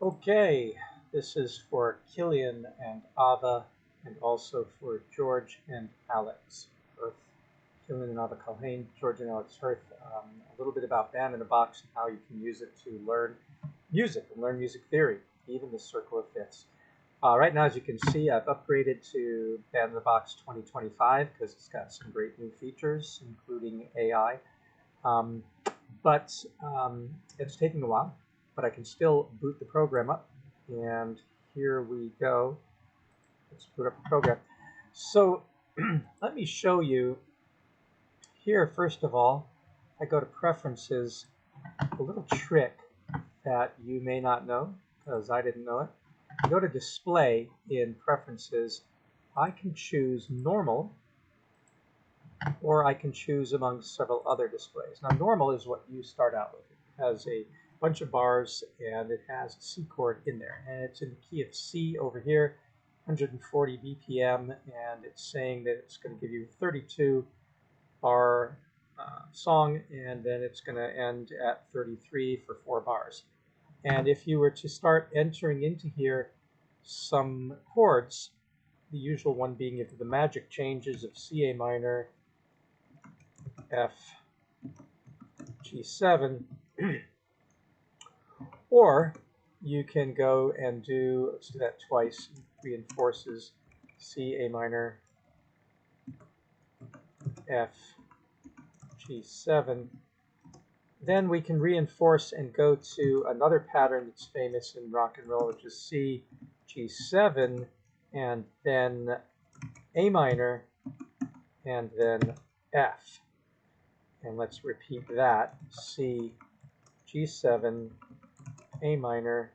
Okay, this is for Killian and Ava, and also for George and Alex Hirth. Killian and Ava Culhane, George and Alex Hirth. A little bit about Band in a Box and how you can use it to learn music and learn music theory, even the circle of fifths. Right now, as you can see, I've upgraded to Band in a Box 2025 because it's got some great new features, including AI. But it's taking a while, but I can still boot the program up. And here we go. Let's boot up the program. So let me show you here, first of all. I go to Preferences, a little trick that you may not know because I didn't know it. I go to Display in Preferences. I can choose Normal, or I can choose among several other displays. Now, Normal is what you start out with. It has a bunch of bars, and it has a C chord in there. And it's in the key of C over here, 140 BPM, and it's saying that it's going to give you 32 bar song, and then it's going to end at 33 for 4 bars. And if you were to start entering into here some chords, the usual one being into the magic changes of C, A minor, F, G7, or you can go and do, let's do that twice, reinforces C, A minor, F, G7. Then we can reinforce and go to another pattern that's famous in rock and roll, which is C, G7, and then A minor, and then F. And let's repeat that. C, G7, A minor.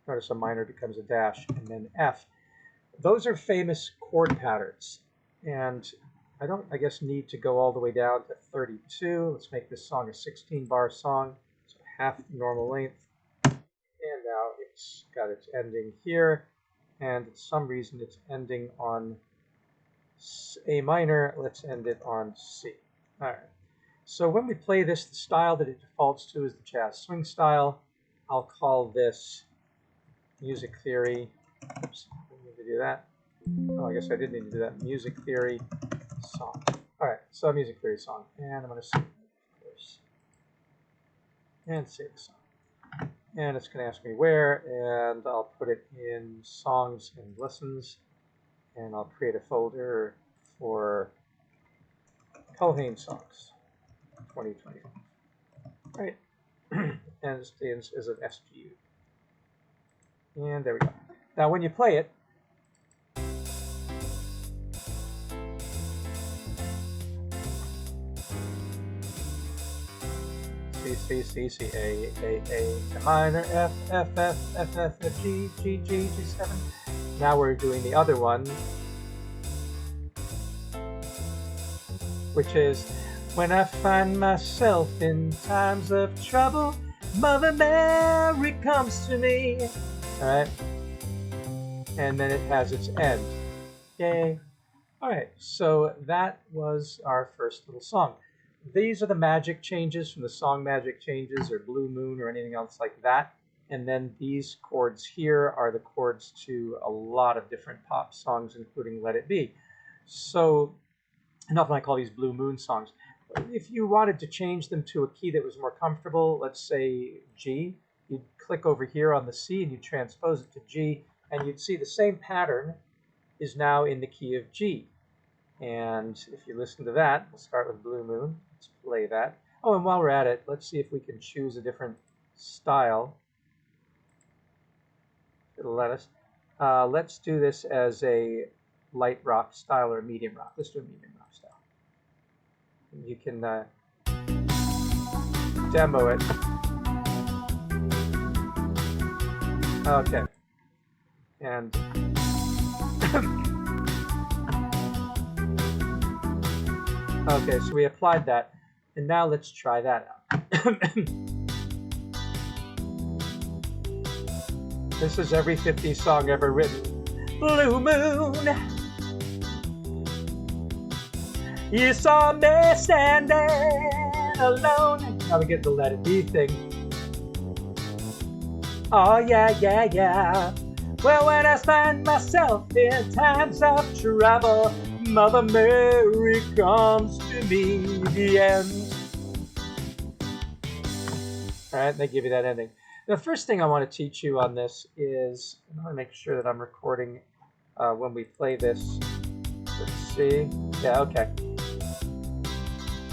Notice a minor becomes a dash, and then F. Those are famous chord patterns. And I don't, I guess, need to go all the way down to 32. Let's make this song a 16-bar song, so half the normal length. And now it's got its ending here, and for some reason it's ending on A minor. Let's end it on C. All right. So when we play this, the style that it defaults to is the jazz swing style. I'll call this music theory. Oops, I didn't need to do that. Oh, I guess I did need to do that. Music theory song. All right, so music theory song. And I'm going to save it, of course. And save the song. And it's going to ask me where, and I'll put it in songs and listens. And I'll create a folder for Culhane songs 2025. All right. And it stands as an SGU. And there we go. Now, when you play it, C, C, C, A minor, F, F, F, F, F, F, G, G, G, G7. Now we're doing the other one, which is, when I find myself in times of trouble, Mother Mary comes to me. All right. And then it has its end. Yay. All right. So that was our first little song. These are the magic changes from the song magic changes or Blue Moon or anything else like that. And then these chords here are the chords to a lot of different pop songs, including Let It Be. So, and often I call these Blue Moon songs. If you wanted to change them to a key that was more comfortable, let's say G, you'd click over here on the C and you'd transpose it to G, and you'd see the same pattern is now in the key of G. And if you listen to that, we'll start with Blue Moon. Let's play that. Oh, and while we're at it, let's see if we can choose a different style. It'll let us. Let's do this as a light rock style or a medium rock. Let's do a medium rock style. You can demo it. Okay. And okay, so we applied that, and now let's try that out. This is every 50s song ever written. Blue moon, you saw me standing alone. Now we get the Let It Be thing. Oh yeah, yeah, yeah. Well, when I find myself in times of trouble, Mother Mary comes to me. The end. All right, they give you that ending. The first thing I want to teach you on this is, I want to make sure that I'm recording when we play this. Let's see. Yeah, okay.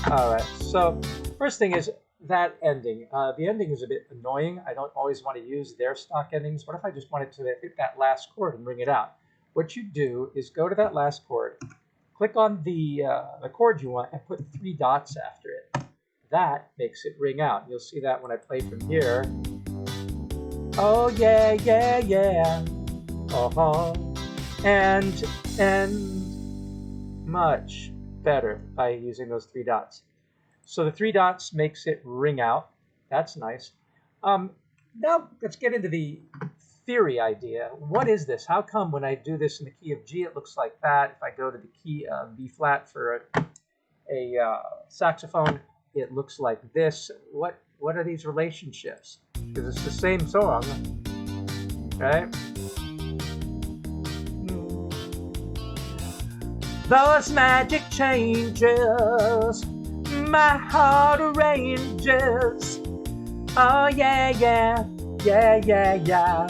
All right, so first thing is that ending. The ending is a bit annoying. I don't always want to use their stock endings. What if I just wanted to hit that last chord and bring it out? What you do is go to that last chord, click on the chord you want, and put 3 dots after it. That makes it ring out. You'll see that when I play from here. Oh yeah, yeah, yeah. Uh-huh. And much better by using those 3 dots. So the 3 dots makes it ring out. That's nice. Now let's get into the theory idea. What is this? How come when I do this in the key of G it looks like that? If I go to the key of B flat for a saxophone, it looks like this. What are these relationships? Because it's the same song, right? Those magic changes my heart arranges. Oh yeah, yeah, yeah, yeah, yeah.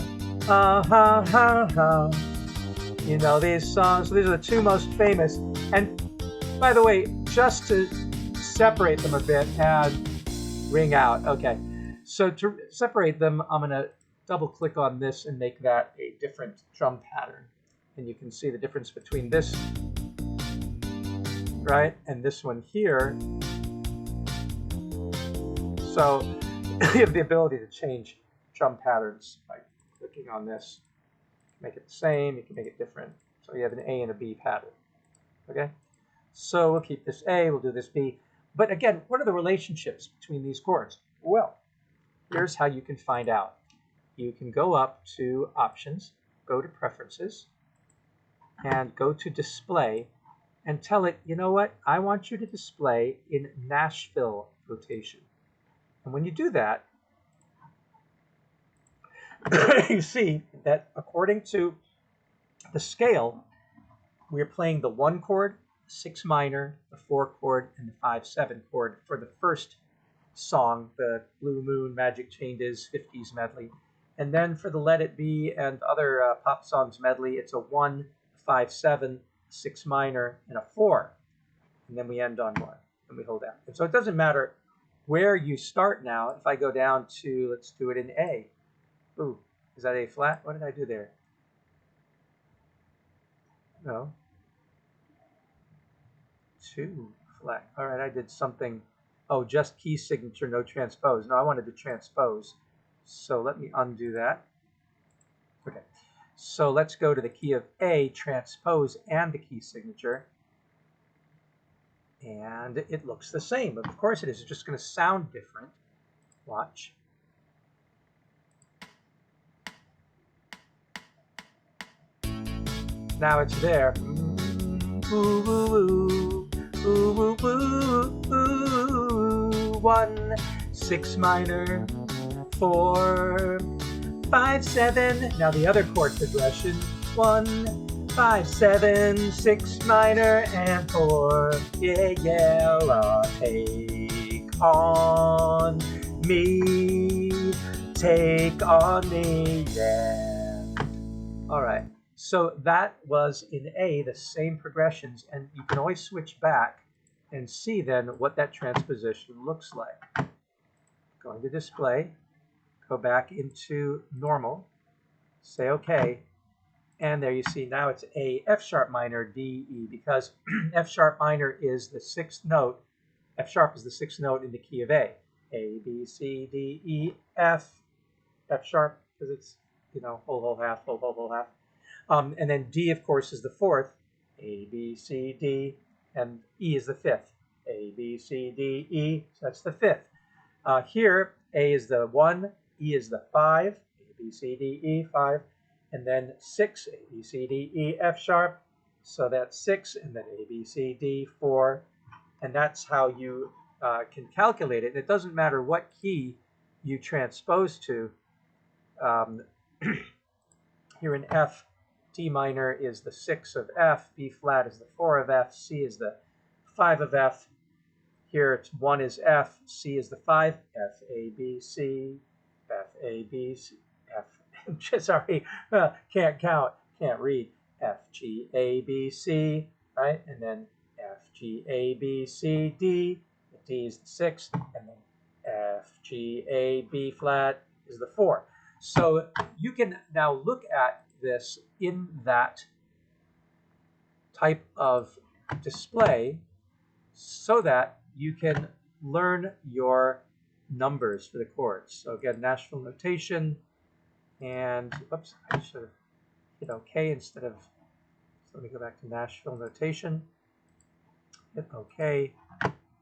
You know these songs. These are the 2 most famous. And by the way, just to separate them a bit and ring out. Okay, so to separate them, I'm going to double click on this and make that a different drum pattern. And you can see the difference between this, right, and this one here. So you have the ability to change drum patterns by clicking on this. Make it the same, you can make it different. So you have an A and a B pattern. Okay? So we'll keep this A, we'll do this B. But again, what are the relationships between these chords? Well, here's how you can find out. You can go up to Options, go to Preferences, and go to Display, and tell it, you know what? I want you to display in Nashville rotation. And when you do that, you see that according to the scale, we're playing the 1 chord, 6 minor, the 4 chord, and the 5/7 chord for the first song, the Blue Moon Magic Changes 50s medley. And then for the Let It Be and other pop songs medley, it's a 1, 5/7, 6 minor, and a 4. And then we end on 1, and we hold down. And so it doesn't matter where you start now. If I go down to, let's do it in A. Ooh, is that A flat? What did I do there? No. 2 flat. All right, I did something. Oh, just key signature, no transpose. No, I wanted to transpose. So let me undo that. Okay. So let's go to the key of A, transpose, and the key signature. And it looks the same. Of course it is. It's just going to sound different. Watch. Now it's there. Ooh, ooh, ooh, ooh, ooh, ooh. 1, 6 minor, 4, 5/7. Now the other chord progression. 1, 5/7, 6 minor, and 4. Yeah, yeah, take on me, take on me, yeah. All right. So that was in A, the same progressions, and you can always switch back and see then what that transposition looks like. Going to Display, go back into Normal, say OK, and there you see now it's A, F sharp minor, D, E, because F sharp minor is the 6th note. F sharp is the 6th note in the key of A. A, B, C, D, E, F, F sharp, because it's, you know, whole, whole, half, whole, whole, whole, half. And then D, of course, is the 4th. A, B, C, D, and E is the 5th. A, B, C, D, E, so that's the 5th. Here, A is the 1, E is the 5, A, B, C, D, E, 5, and then 6, A, B, C, D, E, F sharp, so that's 6, and then A, B, C, D, 4, and that's how you can calculate it. It doesn't matter what key you transpose to, Um, here in F, D minor is the 6 of F, B flat is the 4 of F, C is the 5 of F. Here it's 1 is F, C is the 5, F, A, B, C, F, A, B, C, F, sorry, can't count, can't read, F, G, A, B, C, right? And then F, G, A, B, C, D, the D is the 6th, and then F, G, A, B flat is the 4. So you can now look at this in that type of display so that you can learn your numbers for the chords. So again, Nashville notation, and oops, I should have hit OK instead of, so let me go back to Nashville notation, hit OK,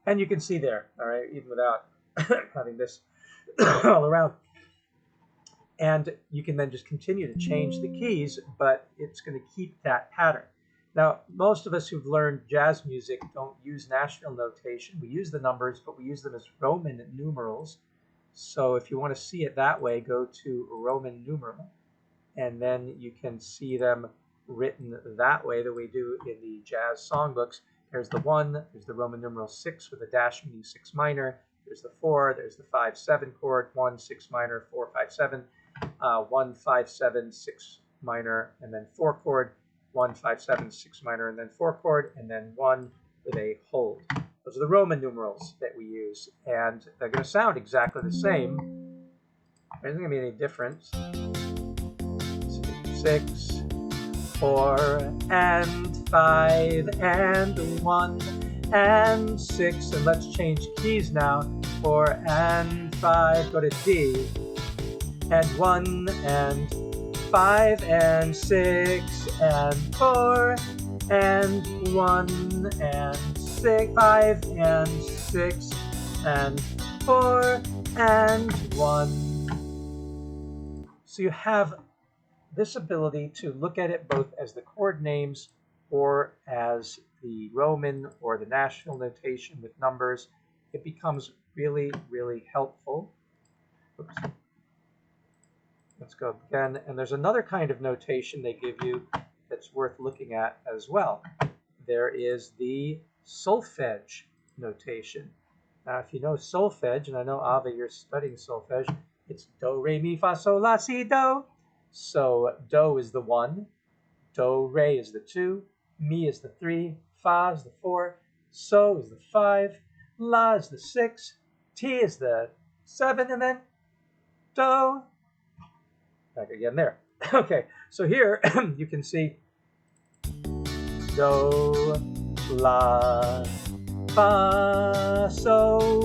and you can see there, all right, even without having this all around. And you can then just continue to change the keys, but it's going to keep that pattern. Now, most of us who've learned jazz music don't use Nashville notation. We use the numbers, but we use them as Roman numerals. So if you want to see it that way, go to Roman numeral, and then you can see them written that way that we do in the jazz songbooks. There's the 1, there's the Roman numeral 6 with a dash meaning 6 minor, there's the 4, there's the 5-7 chord, 1, 6 minor, 4, 5, 7, 1, 5, 7, 6 minor, and then 4 chord, 1, 5, 7, 6 minor, and then 4 chord, and then 1 with a hold. Those are the Roman numerals that we use, and they're going to sound exactly the same. There isn't going to be any difference. 6, 4, and 5, and 1, and 6, and let's change keys now. 4 and 5, go to D, and 1 and 5 and 6 and 4 and 1 and 6, 5 and 6 and 4 and 1. So you have this ability to look at it both as the chord names or as the Roman or the Nashville notation with numbers. It becomes really, really helpful. Oops. Let's go again. And there's another kind of notation they give you that's worth looking at as well. There is the solfege notation. Now, if you know solfege, and I know, Ava, you're studying solfege, it's do, re, mi, fa, sol, la, si, do. So do is the 1, do, re is the 2, mi is the 3, fa is the 4, so is the 5, la is the 6, ti is the 7, and then do. Back again there. Okay, so here you can see do, la, fa, so.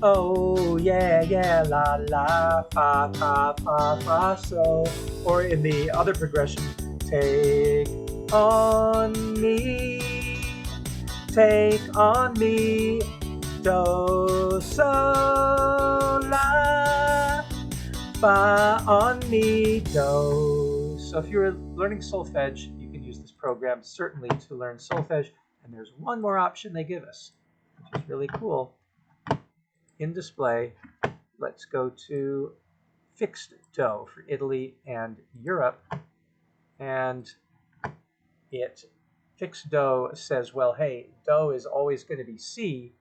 Oh, yeah, yeah, la, la, fa, fa, fa, fa, so. Or in the other progression, take on me, do, so, la, fa on me, do. So if you're learning solfege, you can use this program certainly to learn solfege. And there's one more option they give us, which is really cool. In display, let's go to fixed do for Italy and Europe. And fixed do says, well, hey, do is always going to be C,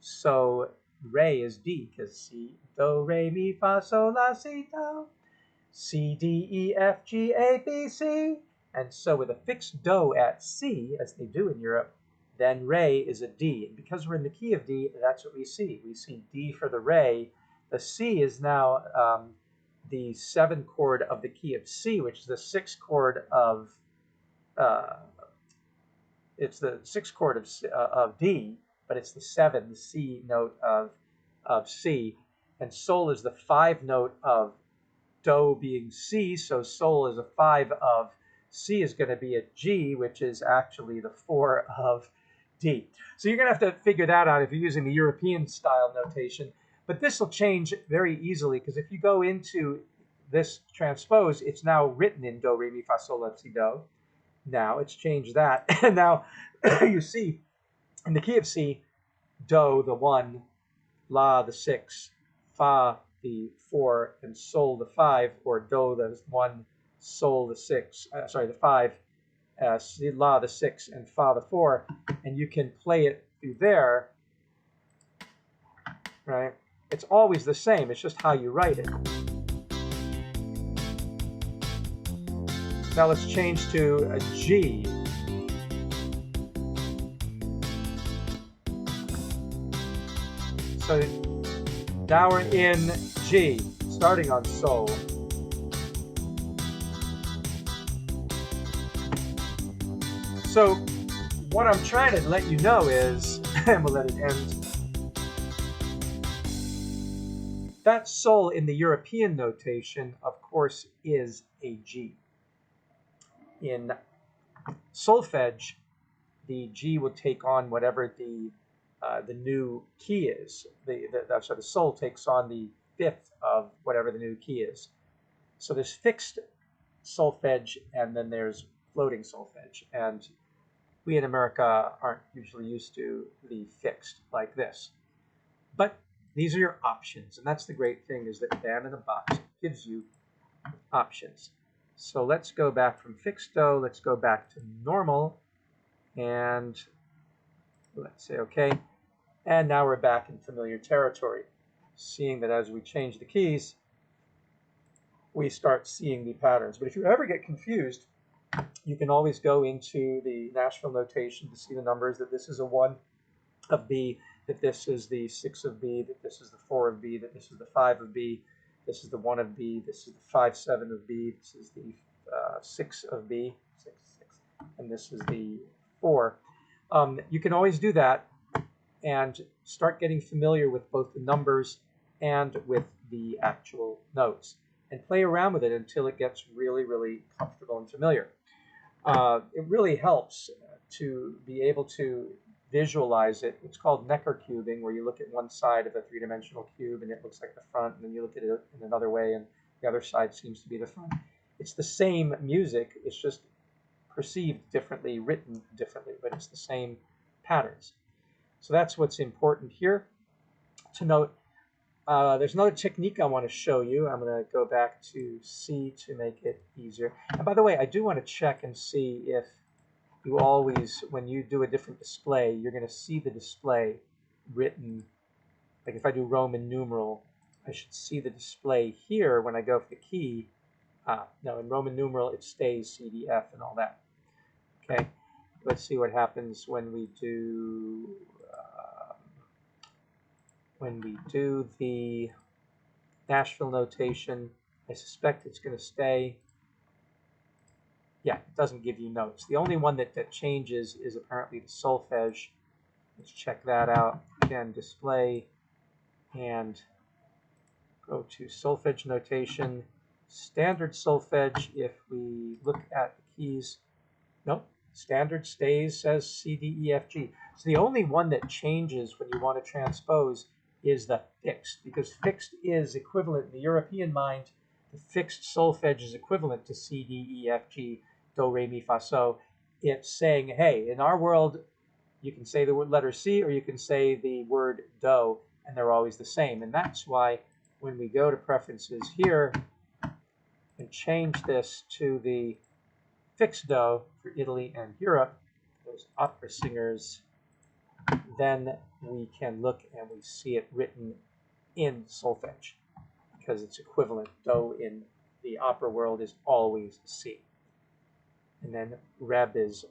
so re is D, because C, do, re, mi, fa, sol, la, si, do, C, D, E, F, G, A, B, C. And so with a fixed do at C, as they do in Europe, then re is a D. And because we're in the key of D, that's what we see. We see D for the re. The C is now the 7 chord of the key of C, which is the 6th chord of it's the 6th chord of D, but it's the 7th C note of C. And sol is the 5 note of do being C, so sol is a 5 of C is going to be a G, which is actually the 4 of D. So you're going to have to figure that out if you're using the European style notation. But this will change very easily, because if you go into this transpose, it's now written in do, re, mi, fa, sol, la, si, do. Now it's changed that. And now you see in the key of C, do, the 1, la, the 6, fa, the 4 and sol the 5, or do the 1, sol the 6, the 5, si la the 6, and fa the 4, and you can play it through there, right? It's always the same, it's just how you write it. Now let's change to a G. So now we're in G, starting on sol. So what I'm trying to let you know is, and we'll let it end, that sol in the European notation, of course, is a G. In solfege, the G will take on whatever the new key is. So the sol takes on the 5th of whatever the new key is. So there's fixed solfege, and then there's floating solfege. And we in America aren't usually used to the fixed like this. But these are your options, and that's the great thing, is that Band in a Box gives you options. So let's go back from fixed do, let's go back to normal, and let's say OK. And now we're back in familiar territory, seeing that as we change the keys, we start seeing the patterns. But if you ever get confused, you can always go into the Nashville notation to see the numbers, that this is a 1 of B, that this is the 6 of B, that this is the 4 of B, that this is the 5 of B, this is the 1 of B, this is the 5, 7 of B, this is the 6 of B, 6, and this is the 4. You can always do that and start getting familiar with both the numbers and with the actual notes, and play around with it until it gets really, really comfortable and familiar. It really helps to be able to visualize it. It's called Necker cubing, where you look at one side of a three-dimensional cube and it looks like the front, and then you look at it in another way and the other side seems to be the front. It's the same music, it's just perceived differently, written differently, but it's the same patterns. So that's what's important here to note. There's another technique I want to show you. I'm going to go back to C to make it easier. And by the way, I do want to check and see if you always, when you do a different display, you're going to see the display written. Like if I do Roman numeral, I should see the display here when I go for the key. No, in Roman numeral, it stays C, D, F, and all that. Okay, let's see what happens when we do the Nashville notation. I suspect it's going to stay. Yeah, it doesn't give you notes. The only one that changes is apparently the solfege. Let's check that out. Again, display, and go to solfege notation. Standard solfege, if we look at the keys, nope, standard stays, says C, D, E, F, G. So the only one that changes when you want to transpose is the fixed, because fixed is equivalent in the European mind. The fixed solfege is equivalent to C, D, E, F, G, do, re, mi, fa, so. It's saying, hey, in our world, you can say the letter C or you can say the word do, and they're always the same. And that's why when we go to preferences here and change this to the fixed do for Italy and Europe, those opera singers, then we can look and we see it written in solfege, because it's equivalent. Do in the opera world is always C. And then reb is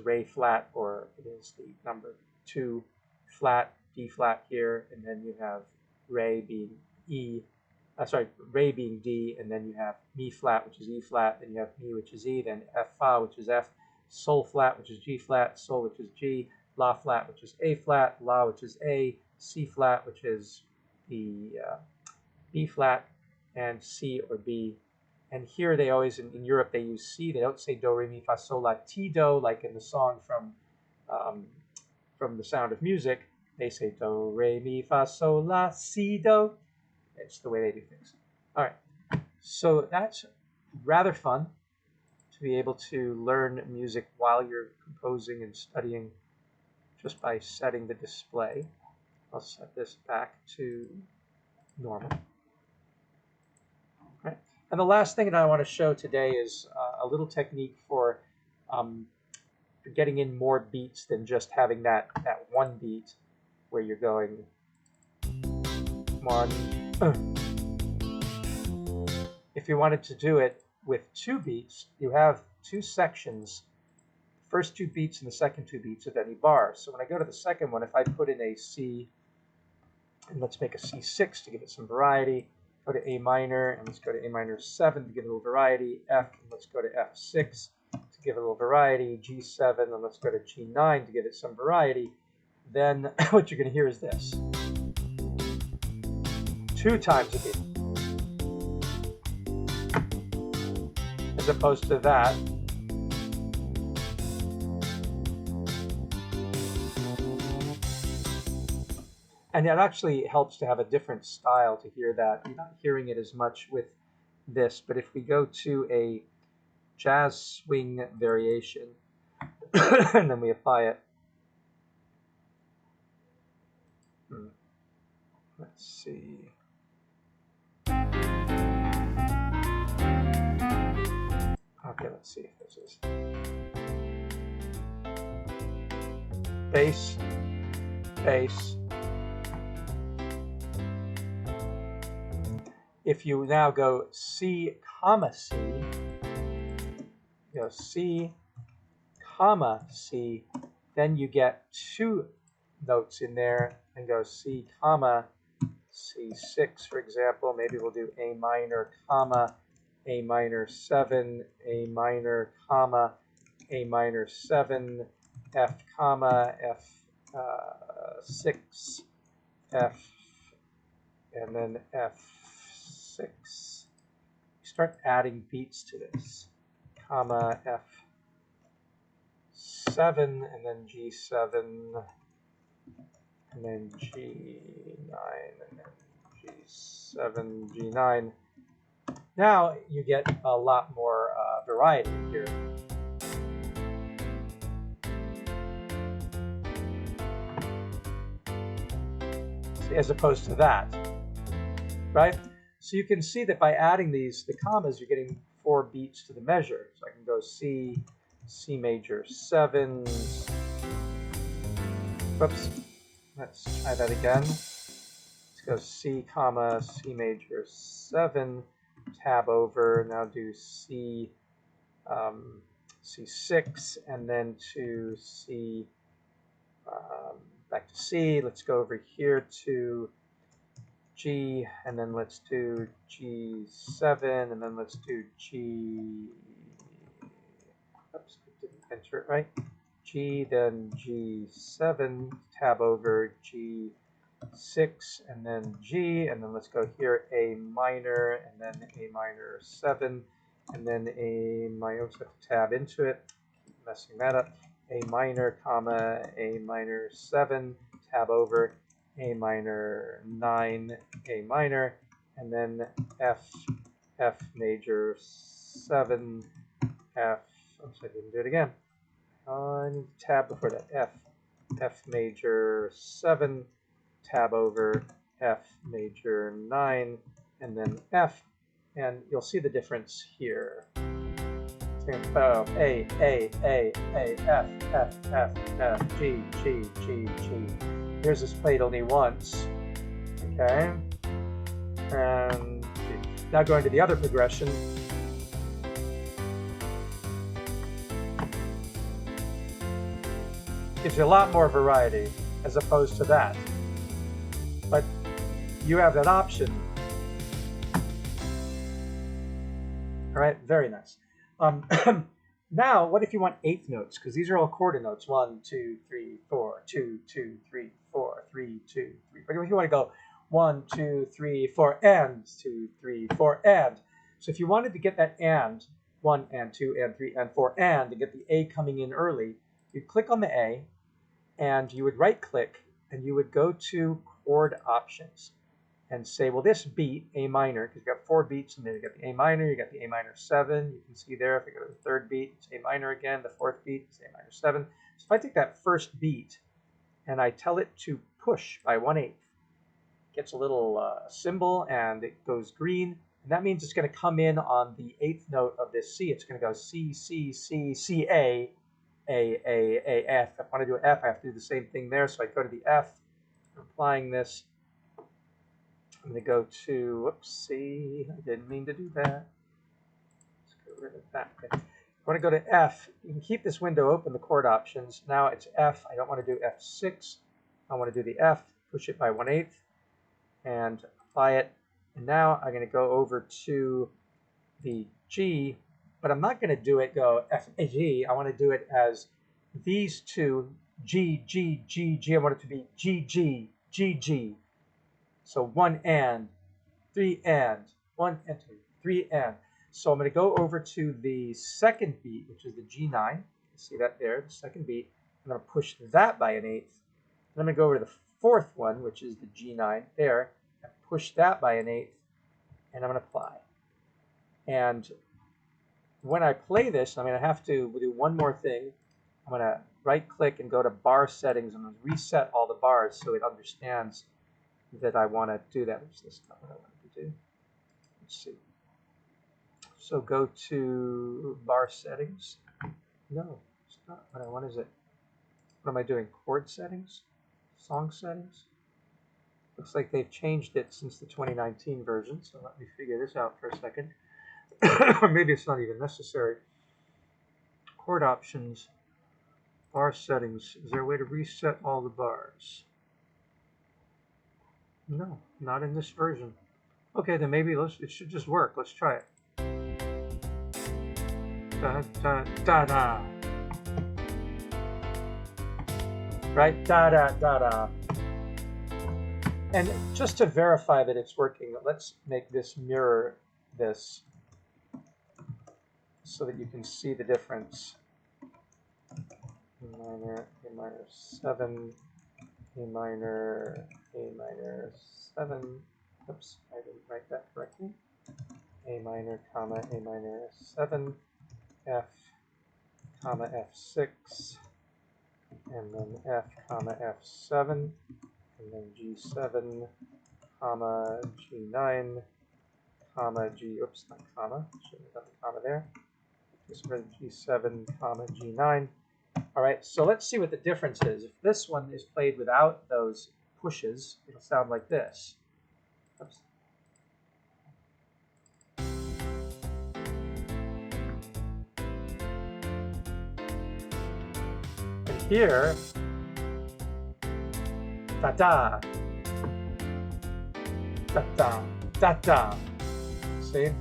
re flat, or it is the number 2 flat, D flat here, and then you have re being re being D, and then you have mi flat, which is E flat, then you have mi, which is E, then F fa, which is F, sol flat, which is G flat, sol, which is G, la flat, which is A flat, la, which is A, C flat, which is the B flat, and C or B. And here they always, in Europe, they use C. They don't say do, re, mi, fa, sol, la, ti, do, like in the song from The Sound of Music. They say do, re, mi, fa, sol, la, si, do. It's the way they do things. All right. So that's rather fun to be able to learn music while you're composing and studying just by setting the display. I'll set this back to normal. Right? And the last thing that I want to show today is a little technique for getting in more beats than just having that one beat where you're going one. If you wanted to do it with two beats, you have two sections. The first two beats and the second two beats of any bar. So when I go to the second one, if I put in a C, and let's make a C6 to give it some variety, go to A minor, and let's go to A minor 7 to give it a little variety, F, and let's go to F6 to give it a little variety, G7, and let's go to G9 to give it some variety, then what you're going to hear is this. 2 times a beat. As opposed to that. And it actually helps to have a different style to hear that. You're not hearing it as much with this, but if we go to a jazz swing variation, and then we apply it. Let's see. Okay, let's see if this is bass, bass. If you now go C, comma C, go C, comma C, then you get 2 notes in there and go C, comma C6, for example. Maybe we'll do A minor, comma A minor 7, A minor, comma A minor 7, F, comma F6, F, and then F6. You start adding beats to this, comma F7, and then G7, and then G9, and then G7, G9. Now you get a lot more variety here. As opposed to that, right? So you can see that by adding these, the commas, you're getting 4 beats to the measure. So I can go C, C major 7. Whoops. Let's try that again. Let's go C, comma C major 7. Tab over. Now do C, C6, and then to C. Back to C. Let's go over here to G, and then let's do G7, and then let's do G. Oops, didn't enter it right. G, then G7, tab over G6, and then G, and then let's go here A minor, and then A minor 7, and then A minor. Oops, I have to tab into it. Keep messing that up. A minor, comma A minor 7, tab over A minor 9, A minor, and then F, F major 7, F. Oops, I didn't do it again. I need to tab before that. F, F major 7, tab over F major 9, and then F, and you'll see the difference here. Oh, A, F, F, F, F, G, G, G, G. Here's this played only once, okay? And now going to the other progression. Gives you a lot more variety as opposed to that. But you have that option. All right, very nice. Now, what if you want 8th notes? Because these are all quarter notes. 1, 2, 3, 4, 2, 2, 3, 4, 3, 2, 3. But if you want to go 1, 2, 3, 4, and 2, 3, 4, and. So if you wanted to get that and, 1 and 2 and 3 and 4 and, to get the A coming in early, you'd click on the A, and you would right-click, and you would go to chord options and say, well, this beat, A minor, because you've got 4 beats, and then you've got the A minor, you've got the A minor 7. You can see there, if I go to the 3rd beat, it's A minor again. The 4th beat, it's A minor 7. So if I take that first beat, and I tell it to push by 1/8, it gets a little symbol, and it goes green. And that means it's going to come in on the 8th note of this C. It's going to go C, C, C, C, A, F. If I want to do an F, I have to do the same thing there. So I go to the F, I'm applying this. I'm going to go to, whoops, C, I didn't mean to do that. Let's get rid of that. Okay. I want to go to F. You can keep this window open, the chord options. Now it's F. I don't want to do F6. I want to do the F, push it by 1/8, and apply it. And now I'm going to go over to the G, but I'm not going to do it go F, A, G. I want to do it as these two, G, G, G, G. I want it to be G, G, G, G. So 1 and, 3 and, 1 and 2, 3 and. So I'm going to go over to the second beat, which is the G9. You see that there, the second beat. I'm going to push that by 1/8. Then I'm going to go over to the fourth one, which is the G9 there, and push that by 1/8, and I'm going to apply. And when I play this, I'm going to have to do one more thing. I'm going to right-click and go to bar settings and reset all the bars so it understands that I want to do that. Which is not what I wanted to do. Let's see. So go to bar settings. No, it's not what I want, is it? What am I doing? Chord settings? Song settings? Looks like they've changed it since the 2019 version, so let me figure this out for a second. Or maybe it's not even necessary. Chord options, bar settings. Is there a way to reset all the bars? No, not in this version. Okay, then maybe it should just work. Let's try it. Da, da, da, da. Right? Da, da, da, da. And just to verify that it's working, let's make this mirror this so that you can see the difference. A minor 7, A minor 7. Oops, I didn't write that correctly. A minor, comma, A minor 7, F, comma, F6, and then F, comma, F7, and then G7, comma, G9, comma, G, oops, not comma, shouldn't have done the comma there. Just for G7, comma, G9. All right, so let's see what the difference is. If this one is played without those pushes, it'll sound like this. Oops. And here, da-da, da-da, da-da. See?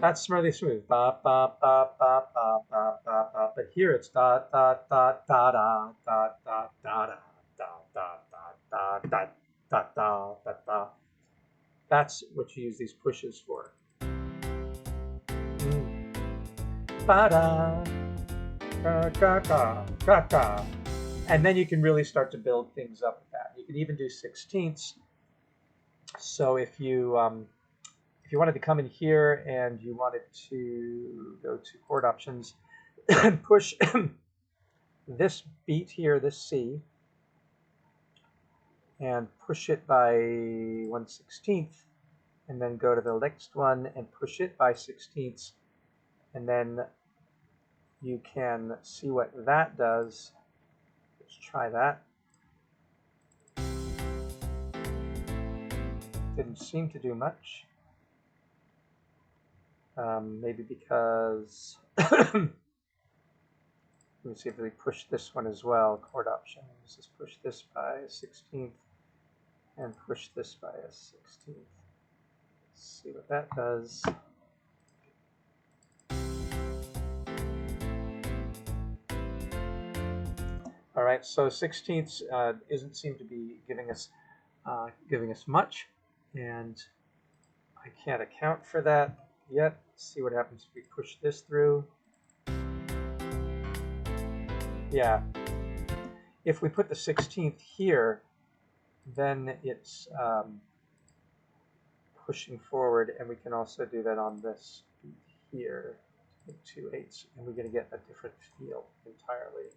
That's really smooth. Ba, ba, ba, ba, ba, ba, ba, ba. But here it's da, da, da, da, da, da, da, da, da, da, da, da, da, da, da, da, da. That's what you use these pushes for. Ba-da, da, da, da, da, da. And then you can really start to build things up with that. You can even do 16ths. So if you wanted to come in here and you wanted to go to chord options and push this beat here, this C, and push it by 1/16, and then go to the next one and push it by 16ths, and then you can see what that does. Let's try that. Didn't seem to do much. Maybe because, let me see if we push this one as well, chord options. Let's push this by a 16th and push this by a 16th. Let's see what that does. All right, so 16ths isn't seem to be giving us much, and I can't account for that yet. Let's see what happens if we push this through. Yeah, if we put the 16th here, then it's pushing forward, and we can also do that on this here, 2/8, and we're going to get a different feel entirely.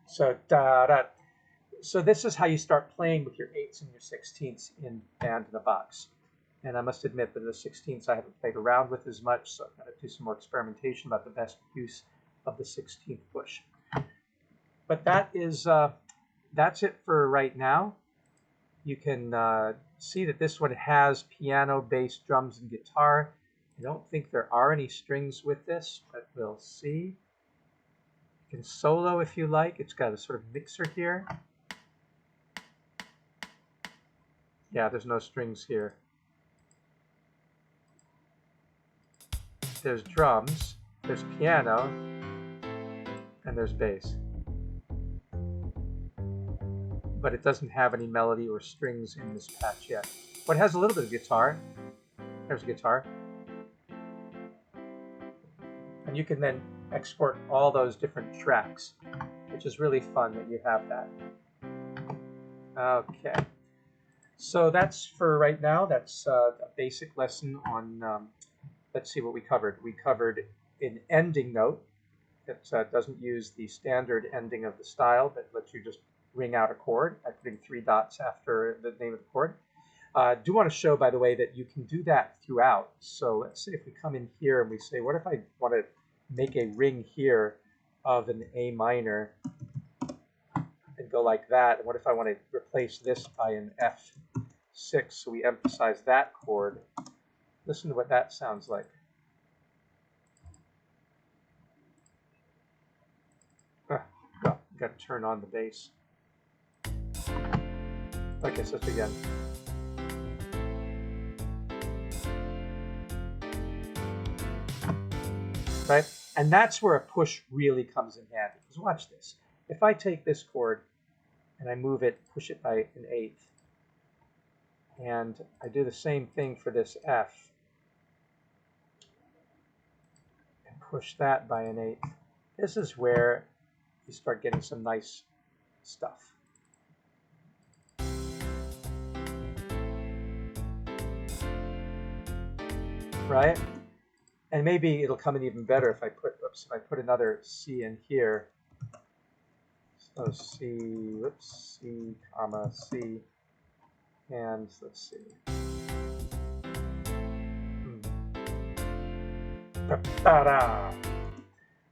So da da. So this is how you start playing with your 8ths and your 16ths in Band in a Box. And I must admit that the 16ths I haven't played around with as much, so I've got to do some more experimentation about the best use of the 16th push. But that is that's it for right now. You can see that this one has piano, bass, drums, and guitar. I don't think there are any strings with this, but we'll see. You can solo if you like. It's got a sort of mixer here. Yeah, there's no strings here. There's drums, there's piano, and there's bass. But it doesn't have any melody or strings in this patch yet. But it has a little bit of guitar. There's a guitar. And you can then export all those different tracks, which is really fun that you have that. Okay. So that's for right now. That's a basic lesson on, let's see what we covered. We covered an ending note that doesn't use the standard ending of the style, but lets you just ring out a chord by putting 3 dots after the name of the chord. I do want to show, by the way, that you can do that throughout. So let's say if we come in here and we say, what if I want to make a ring here of an A minor and go like that? And what if I want to replace this by an F6, so we emphasize that chord? Listen to what that sounds like. Got to turn on the bass. Okay, so let's again. Right? And that's where a push really comes in handy. Because watch this. If I take this chord and I move it, push it by an 8th, and I do the same thing for this F, and push that by an 8th, this is where you start getting some nice stuff. Right? And maybe it'll come in even better if I put another C in here. So C, C, comma, C, and let's see. Ta-da!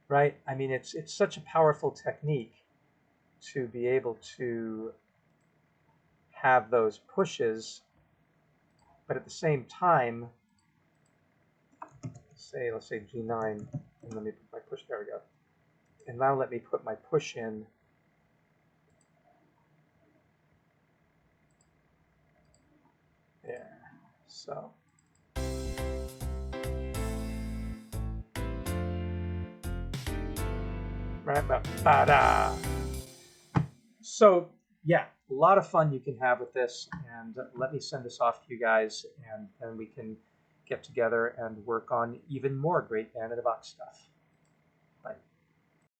Right? I mean, it's such a powerful technique to be able to have those pushes, but at the same time, let's say G9, and let me put my push, there we go. And now let me put my push in. There, so. Ba-da. So yeah, a lot of fun you can have with this, and let me send this off to you guys, and then we can get together and work on even more great Band in a Box stuff.